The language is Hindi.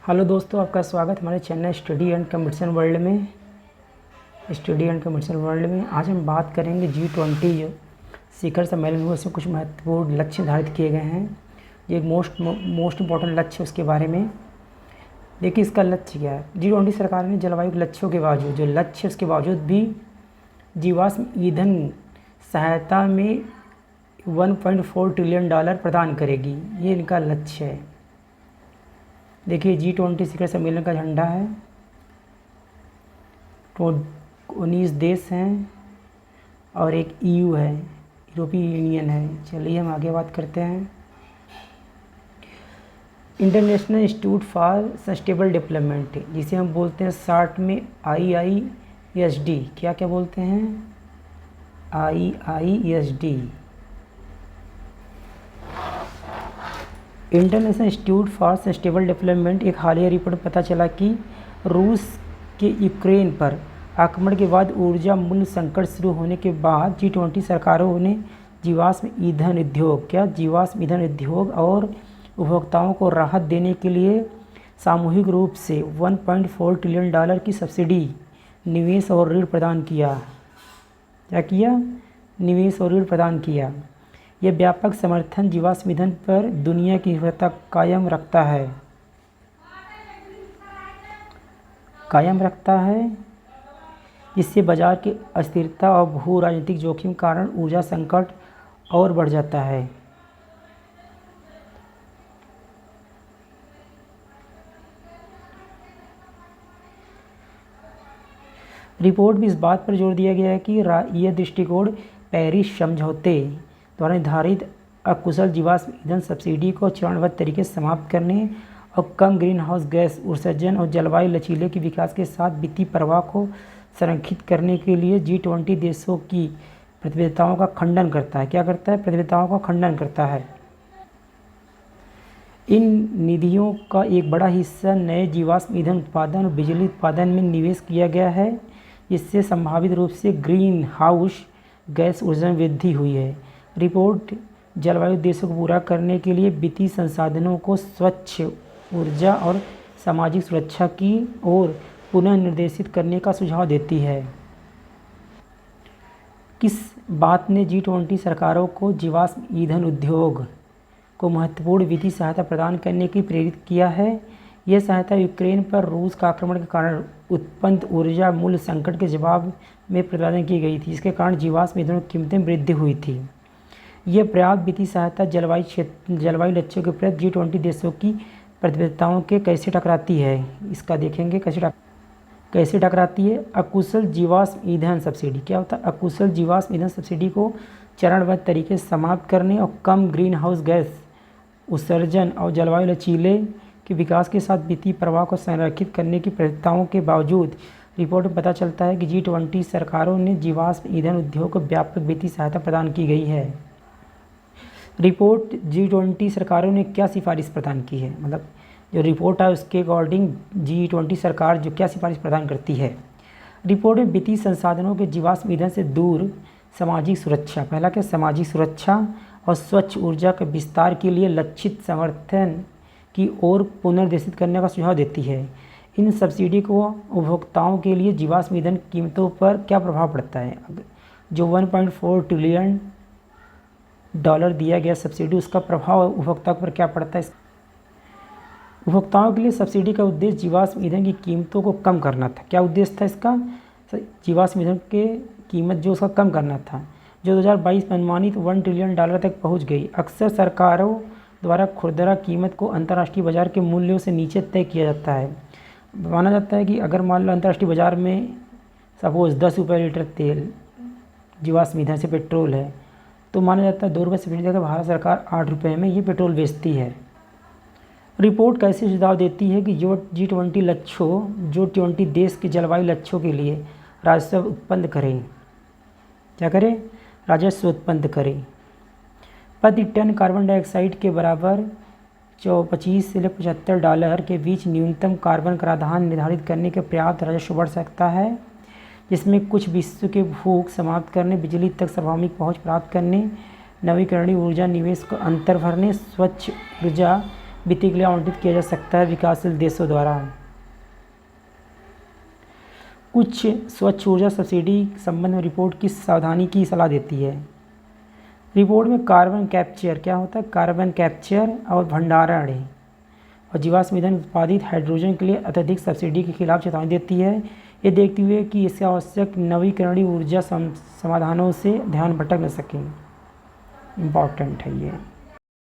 हेलो दोस्तों, आपका स्वागत हमारे channel study and competition world में। आज हम बात करेंगे G20 शिखर सम्मेलन में उसमें कुछ महत्वपूर्ण लक्ष्य निर्धारित किए गए हैं। ये एक मोस्ट इम्पॉर्टेंट लक्ष्य उसके बारे में देखिए। इसका लक्ष्य क्या है? G20 सरकार ने जलवायु लक्ष्यों के बावजूद, जो लक्ष्य उसके बावजूद भी जीवाश्म ईंधन सहायता में $1.4 ट्रिलियन प्रदान करेगी। ये इनका लक्ष्य है। देखिए G20 शिखर सम्मेलन का झंडा है। तो 19 देश हैं और एक EU है, यूरोपीय यूनियन है। चलिए हम आगे बात करते हैं। International institute for sustainable development, जिसे हम बोलते हैं शॉर्ट में IISD। क्या क्या बोलते हैं? IISD। International institute for sustainable development एक हालिया रिपोर्ट में पता चला कि रूस के यूक्रेन पर आक्रमण के बाद ऊर्जा मूल्य संकट शुरू होने के बाद G20 सरकारों ने जीवाश्म ईंधन उद्योग और उपभोक्ताओं को राहत देने के लिए सामूहिक रूप से $1.4 ट्रिलियन की सब्सिडी, निवेश और ऋण प्रदान किया। क्या किया? निवेश और ऋण प्रदान किया। यह व्यापक समर्थन जीवाश्म ईंधन पर दुनिया की निर्भरता कायम रखता है, जिससे बाजार की अस्थिरता और भू राजनीतिक जोखिम के कारण ऊर्जा संकट और बढ़ जाता है। रिपोर्ट में इस बात पर जोर दिया गया है कि यह दृष्टिकोण पेरिस समझौते द्वारा निर्धारित अकुशल जीवाश्म ईंधन सब्सिडी को चरणबद्ध तरीके से समाप्त करने और कम ग्रीन हाउस गैस उत्सर्जन और जलवायु लचीले के विकास के साथ वित्तीय प्रवाह को संरक्षित करने के लिए G20 देशों की प्रतिबद्धताओं का खंडन करता है। क्या करता है? प्रतिबद्धताओं का खंडन करता है। इन निधियों का एक बड़ा हिस्सा नए जीवाश्म ईंधन उत्पादन और बिजली उत्पादन में निवेश किया गया है, जिससे संभावित रूप से ग्रीन हाउस गैस उत्सर्जन में वृद्धि हुई है। रिपोर्ट जलवायु उद्देश्यों को पूरा करने के लिए वित्तीय संसाधनों को स्वच्छ ऊर्जा और सामाजिक सुरक्षा की ओर पुनः निर्देशित करने का सुझाव देती है। किस बात ने G20 सरकारों को जीवाश्म ईंधन उद्योग को महत्वपूर्ण वित्तीय सहायता प्रदान करने की प्रेरित किया है? यह सहायता यूक्रेन पर रूस का आक्रमण के कारण उत्पन्न ऊर्जा मूल्य संकट के जवाब में प्रदान की गई थी, जिसके कारण जीवाश्म ईंधन की कीमतें में वृद्धि हुई थी। यह पर्याप्त वित्तीय सहायता जलवायु लक्ष्यों के प्रति G20 देशों की प्रतिबद्धताओं के कैसे टकराती है, इसका देखेंगे। कैसे टकराती है? अकुशल जीवाश्म ईंधन सब्सिडी। क्या होता है? अकुशल जीवाश्म ईंधन सब्सिडी को चरणबद्ध तरीके से समाप्त करने और कम ग्रीन हाउस गैस उत्सर्जन और जलवायु लचीले के विकास के साथ वित्तीय प्रवाह को संरक्षित करने की प्रतिबद्धताओं के बावजूद रिपोर्ट में पता चलता है कि G20 सरकारों ने जीवाश्म ईंधन उद्योग को व्यापक वित्तीय सहायता प्रदान की गई है। रिपोर्ट G20 सरकारों ने क्या सिफारिश प्रदान की है, मतलब जो रिपोर्ट है उसके अकॉर्डिंग G20 सरकार जो क्या सिफारिश प्रदान करती है। रिपोर्ट में वित्तीय संसाधनों के जीवाश्म ईंधन से दूर सामाजिक सुरक्षा, पहला क्या? सामाजिक सुरक्षा और स्वच्छ ऊर्जा के विस्तार के लिए लक्षित समर्थन की ओर पुनर्निर्देशित करने का सुझाव देती है। इन सब्सिडी को उपभोक्ताओं के लिए जीवाश्म ईंधन कीमतों पर क्या प्रभाव पड़ता है? जो $1.4 ट्रिलियन दिया गया सब्सिडी, उसका प्रभाव उपभोक्ताओं पर क्या पड़ता है? उपभोक्ताओं के लिए सब्सिडी का उद्देश्य जीवाश्म ईंधन की कीमतों को कम करना था। क्या उद्देश्य था इसका? जीवाश्म ईंधन के कीमत जो उसका कम करना था, जो 2022 में अनुमानित $1 ट्रिलियन तक पहुंच गई। अक्सर सरकारों द्वारा खुदरा कीमत को अंतर्राष्ट्रीय बाजार के मूल्यों से नीचे तय किया जाता है। माना जाता है कि अगर मान लो अंतर्राष्ट्रीय बाजार में सपोज़ 10 रुपये लीटर तेल जीवाश्म ईंधन से पेट्रोल है, तो माना जाता है 2 रुपये सब्सिडी देकर भारत सरकार 8 रुपये में ये पेट्रोल बेचती है। रिपोर्ट कैसे सुझाव देती है कि जो G20 देश के जलवायु लक्ष्यों के लिए राजस्व उत्पन्न करें। क्या करें? राजस्व उत्पन्न करें। प्रति टन कार्बन डाइऑक्साइड के बराबर 25 से $75 के बीच न्यूनतम कार्बन कराधान निर्धारित करने के पर्याप्त राजस्व बढ़ सकता है, जिसमें कुछ विश्व के भूख समाप्त करने, बिजली तक सार्वभौमिक पहुँच प्राप्त करने, नवीकरणीय ऊर्जा निवेश को अंतर भरने, स्वच्छ ऊर्जा वित्त के लिए आवंटित किया जा सकता है विकासशील देशों द्वारा। उच्च स्वच्छ ऊर्जा सब्सिडी संबंध में रिपोर्ट किस सावधानी की सलाह देती है? रिपोर्ट में कार्बन कैप्चर क्या होता है? कार्बन कैप्चर और भंडारण और जीवाश्म ईंधन उत्पादित हाइड्रोजन के लिए अत्यधिक सब्सिडी के खिलाफ चेतावनी देती है। ये देखते हुए कि इससे आवश्यक नवीकरणीय ऊर्जा समाधानों से ध्यान भटक न सके। इम्पॉर्टेंट है ये।